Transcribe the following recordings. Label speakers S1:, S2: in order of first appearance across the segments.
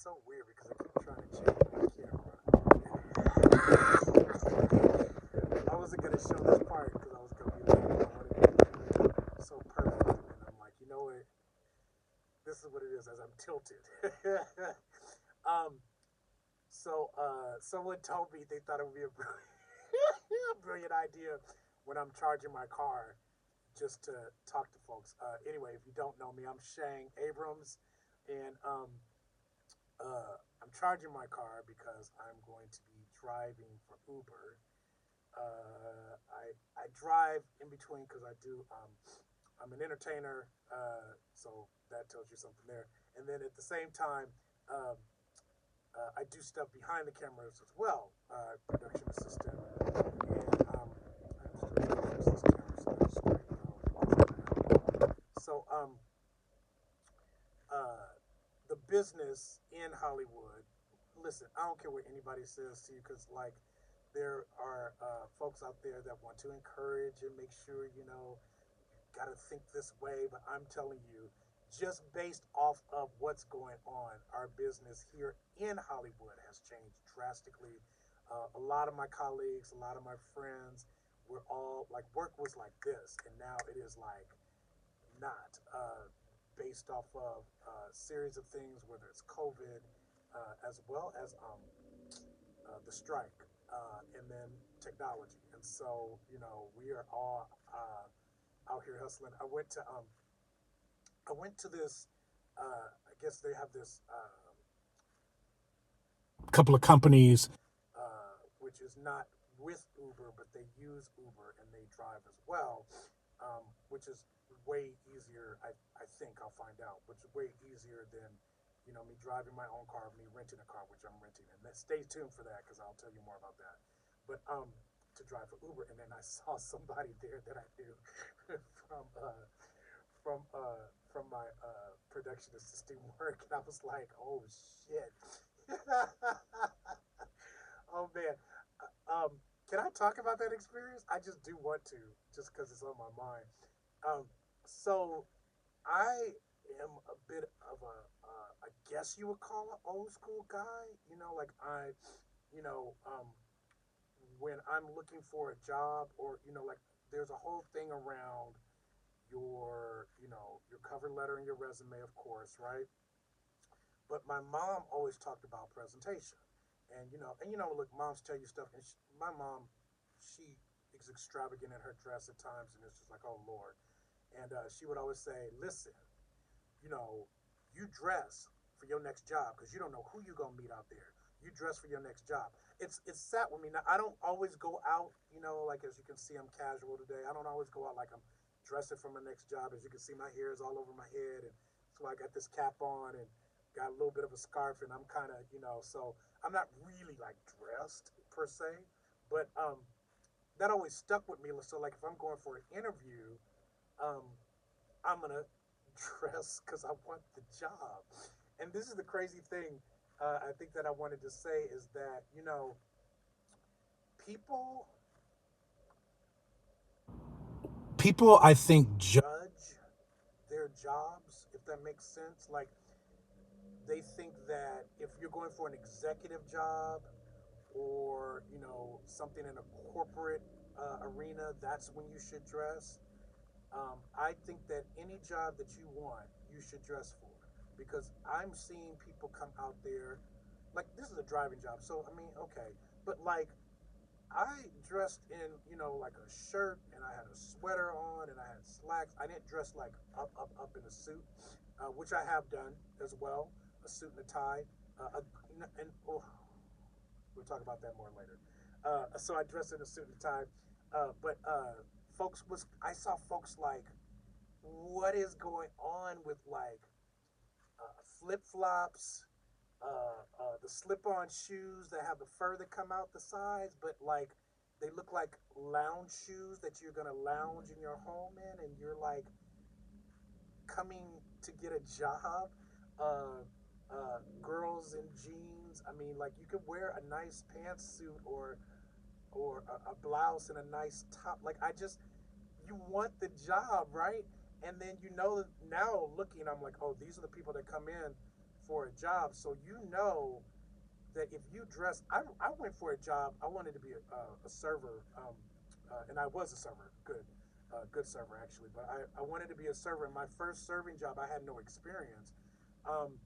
S1: so weird because I keep trying to change my camera. I wasn't gonna show this part because I was gonna be like, I wanted to do it so perfect, and I'm like, you know what? This is what it is as I'm tilted. um, someone told me they thought it would be a brilliant, a brilliant idea when I'm charging my car just to talk to folks. Anyway, if you don't know me, I'm Shang Abrams, and I'm charging my car because I'm going to be driving for Uber. I drive in between because I do. I'm an entertainer, so that tells you something there. And then at the same time, um, I do stuff behind the cameras as well, production assistant, and I'm still trying to fix this camera so I straighten it out. Uh, the business in Hollywood. Listen, I don't care what anybody says to you because, like, there are folks out there that want to encourage and make sure, got to think this way. But I'm telling you, just based off of what's going on, our business here in Hollywood has changed drastically. A lot of my colleagues, a lot of my friends, were all like, work was like this, and now it is like not, based off of a series of things, whether it's COVID, as well as the strike, and then technology. And so, we are all out here hustling. I went to this. I guess they have this couple of companies, which is not with Uber, but they use Uber and they drive as well, which is way easier. I think I'll find out, which is way easier than me driving my own car, me renting a car, which I'm renting. And stay tuned for that because I'll tell you more about that. But to drive for Uber, and then I saw somebody there that I knew from from my production assistant work, and I was like, oh shit. Oh man. Can I talk about that experience? I just do want to, just because it's on my mind. Um, so I am a bit of a, I guess you would call an old school guy. Like you know, um, when I'm looking for a job, or like there's a whole thing around your cover letter and your resume, of course, right? But my mom always talked about presentation, and look, moms tell you stuff, and my mom, she is extravagant in her dress at times, and it's just like, oh Lord. And she would always say, listen, you know, you dress for your next job because you don't know who you're gonna meet out there. You dress for your next job. It's sat with me. Now I don't always go out, like as you can see, I'm casual today. I don't always go out like I'm dressing for my next job. As you can see, my hair is all over my head, and so I got this cap on and got a little bit of a scarf, and I'm kind of, so I'm not really like dressed per se, but that always stuck with me. So like if I'm going for an interview, um, I'm gonna dress because I want the job. And this is the crazy thing. I think that I wanted to say is that people people I think judge their jobs, if that makes sense. Like they think that if you're going for an executive job or something in a corporate arena, that's when you should dress. I think that any job that you want, you should dress for, because I'm seeing people come out there, like this is a driving job, so I mean, okay, but like I dressed in, like a shirt, and I had a sweater on, and I had slacks. I didn't dress like up in a suit, which I have done as well, a suit and a tie, and oh, we'll talk about that more later. So I dressed in a suit and tie, but folks was I saw folks like, what is going on with like flip flops, the slip on shoes that have the fur that come out the sides, but like they look like lounge shoes that you're gonna lounge in your home in, and you're like coming to get a job. Girls in jeans. I mean, like you could wear a nice pantsuit or a blouse and a nice top. Like I just, you want the job, right? And then now looking, I'm like, oh, these are the people that come in for a job, so you know that if you dress, I went for a job. I wanted to be a server, and I was a server, good server actually. But I wanted to be a server. In my first serving job, I had no experience, um,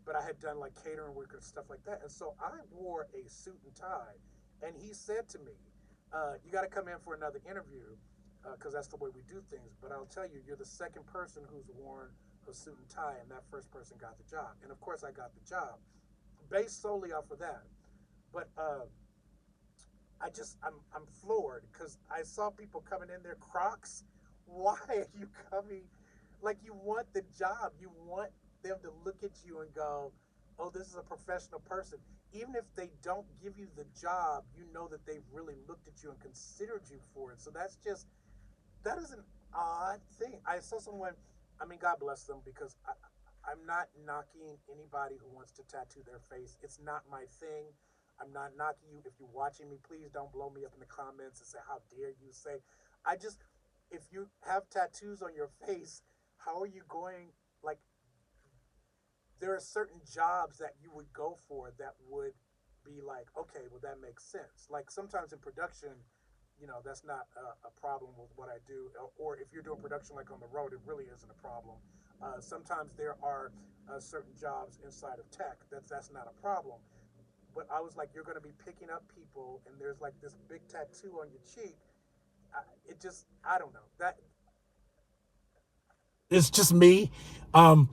S1: but I had done like catering work and stuff like that. And so I wore a suit and tie, and he said to me, "You got to come in for another interview, because that's the way we do things. But I'll tell you, you're the second person who's worn a suit and tie, and that first person got the job." And of course, I got the job based solely off of that. But I'm floored because I saw people coming in their Crocs. Why are you coming? Like, you want the job, you want them to look at you and go, "Oh, this is a professional person." Even if they don't give you the job, you know that they've really looked at you and considered you for it. So that is an odd thing. I saw someone. I mean, God bless them, because I'm not knocking anybody who wants to tattoo their face. It's not my thing. I'm not knocking you. If you're watching me, please don't blow me up in the comments and say, "How dare you say?" I just, if you have tattoos on your face, how are you going? Like, there are certain jobs that you would go for that would be like, okay, well, that makes sense. Like, sometimes in production, that's not a problem with what I do. Or if you're doing production like on the road, it really isn't a problem. Sometimes there are certain jobs inside of tech that's not a problem. But I was like, you're going to be picking up people, and there's like this big tattoo on your cheek. It just, I don't know. It's just me. So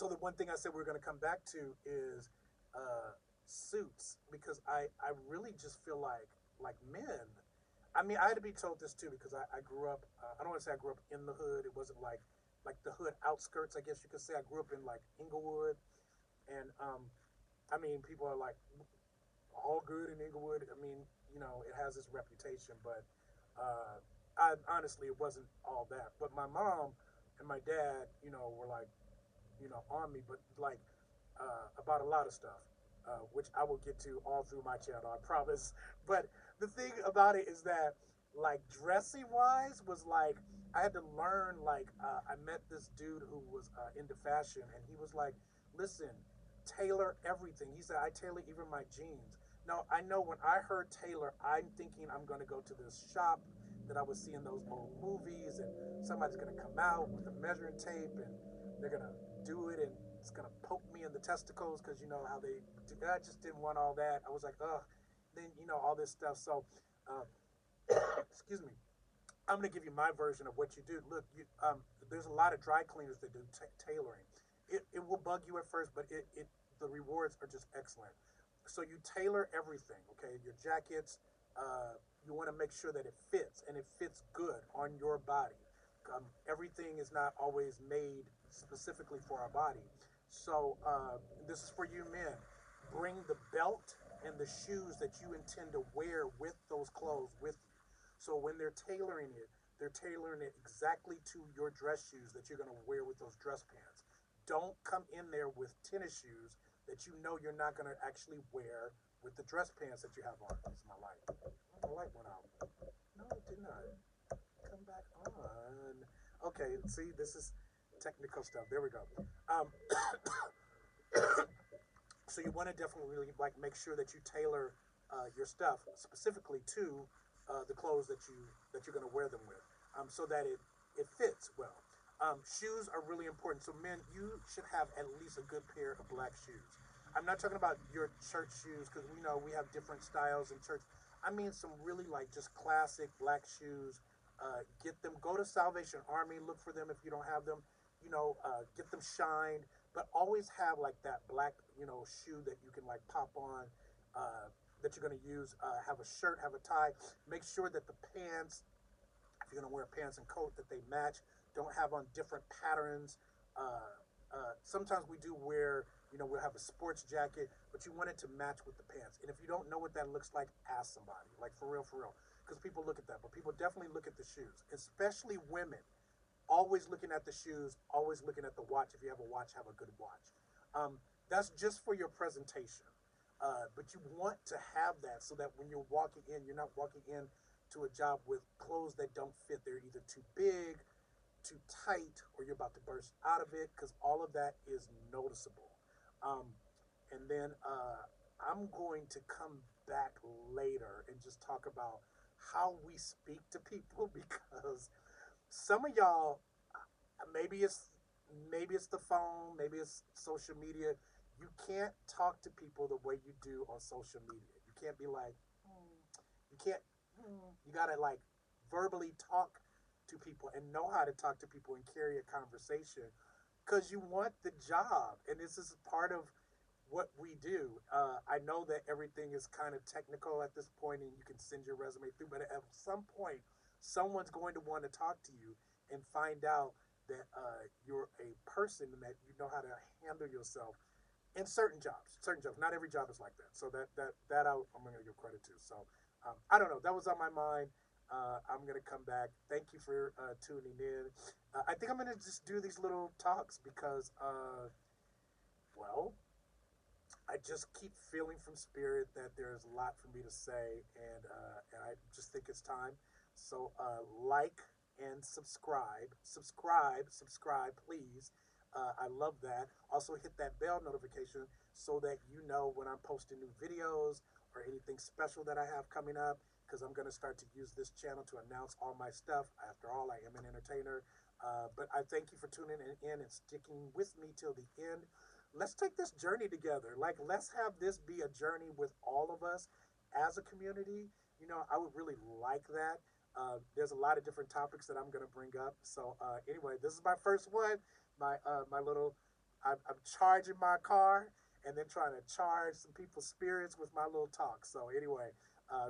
S1: the one thing I said we are going to come back to is suits, because I really just feel like men. I mean, I had to be told this too, because I grew up. I don't want to say I grew up in the hood. It wasn't like the hood outskirts. I guess you could say I grew up in like Inglewood, and I mean, people are like all good in Inglewood. I mean, it has this reputation, but I honestly, it wasn't all that. But my mom and my dad, were like, on me, but like about a lot of stuff, which I will get to all through my channel, I promise. But the thing about it is that, like, dressing wise, was like, I had to learn. Like, I met this dude who was into fashion, and he was like, "Listen, tailor everything." He said, "I tailor even my jeans." Now, I know when I heard tailor, I'm thinking I'm going to go to this shop that I would see in those old movies, and somebody's going to come out with a measuring tape, and they're going to do it, and it's going to poke me in the testicles, because you know how they do. I just didn't want all that. I was like, ugh. Then, all this stuff. So, uh, excuse me. I'm going to give you my version of what you do. Look, there's a lot of dry cleaners that do tailoring. It will bug you at first, but the rewards are just excellent. So you tailor everything, okay? Your jackets, you want to make sure that it fits, and it fits good on your body. Everything is not always made specifically for our body. So this is for you men. Bring the belt and the shoes that you intend to wear with those clothes with you. So when they're tailoring it exactly to your dress shoes that you're going to wear with those dress pants. Don't come in there with tennis shoes that you know you're not going to actually wear with the dress pants that you have on. This is my light. Oh, the light went out. No, it did not. Come back on. Okay, see, this is technical stuff. There we go. Um, so you want to definitely really like make sure that you tailor your stuff specifically to the clothes that you're going to wear them with, so that it fits well. Shoes are really important. So men, you should have at least a good pair of black shoes. I'm not talking about your church shoes, because we know we have different styles in church. I mean some really like just classic black shoes. Get them. Go to Salvation Army. Look for them if you don't have them. Get them shined, but always have like that black, shoe that you can like pop on, that you're going to use. Have a shirt, have a tie. Make sure that the pants, if you're going to wear pants and coat, that they match. Don't have on different patterns. Sometimes we do wear, we'll have a sports jacket, but you want it to match with the pants. And if you don't know what that looks like, ask somebody, like for real, for real. Because people look at that, but people definitely look at the shoes, especially women. Always looking at the shoes, always looking at the watch. If you have a watch, have a good watch. That's just for your presentation. But you want to have that so that when you're walking in, you're not walking in to a job with clothes that don't fit. They're either too big, too tight or you're about to burst out of it, because all of that is noticeable. Um, and then I'm going to come back later and just talk about how we speak to people because some of y'all, maybe it's maybe it's the phone, maybe it's social media. You can't talk to people the way you do on social media. You can't be like, you can't. You gotta like verbally talk to people and know how to talk to people and carry a conversation because you want the job, and this is part of what we do. I know that everything is kind of technical at this point, and you can send your resume through, but at some point, someone's going to want to talk to you and find out that you're a person and that you know how to handle yourself in certain jobs. Certain jobs. Not every job is like that. So I'm going to give credit to. So I don't know. That was on my mind. I'm going to come back. Thank you for tuning in. I think I'm going to just do these little talks because, well, I just keep feeling from spirit that there's a lot for me to say, and I just think it's time. So like and subscribe, please. I love that. Also hit that bell notification so that you know when I'm posting new videos or anything special that I have coming up. Because I'm going to start to use this channel to announce all my stuff. After all, I am an entertainer. But I thank you for tuning in and sticking with me till the end. Let's take this journey together. Like, let's have this be a journey with all of us as a community. You know, I would really like that. There's a lot of different topics that I'm going to bring up. So anyway, this is my first one. My little, I'm charging my car and then trying to charge some people's spirits with my little talk. So anyway,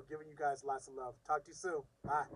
S1: giving you guys lots of love. Talk to you soon. Bye.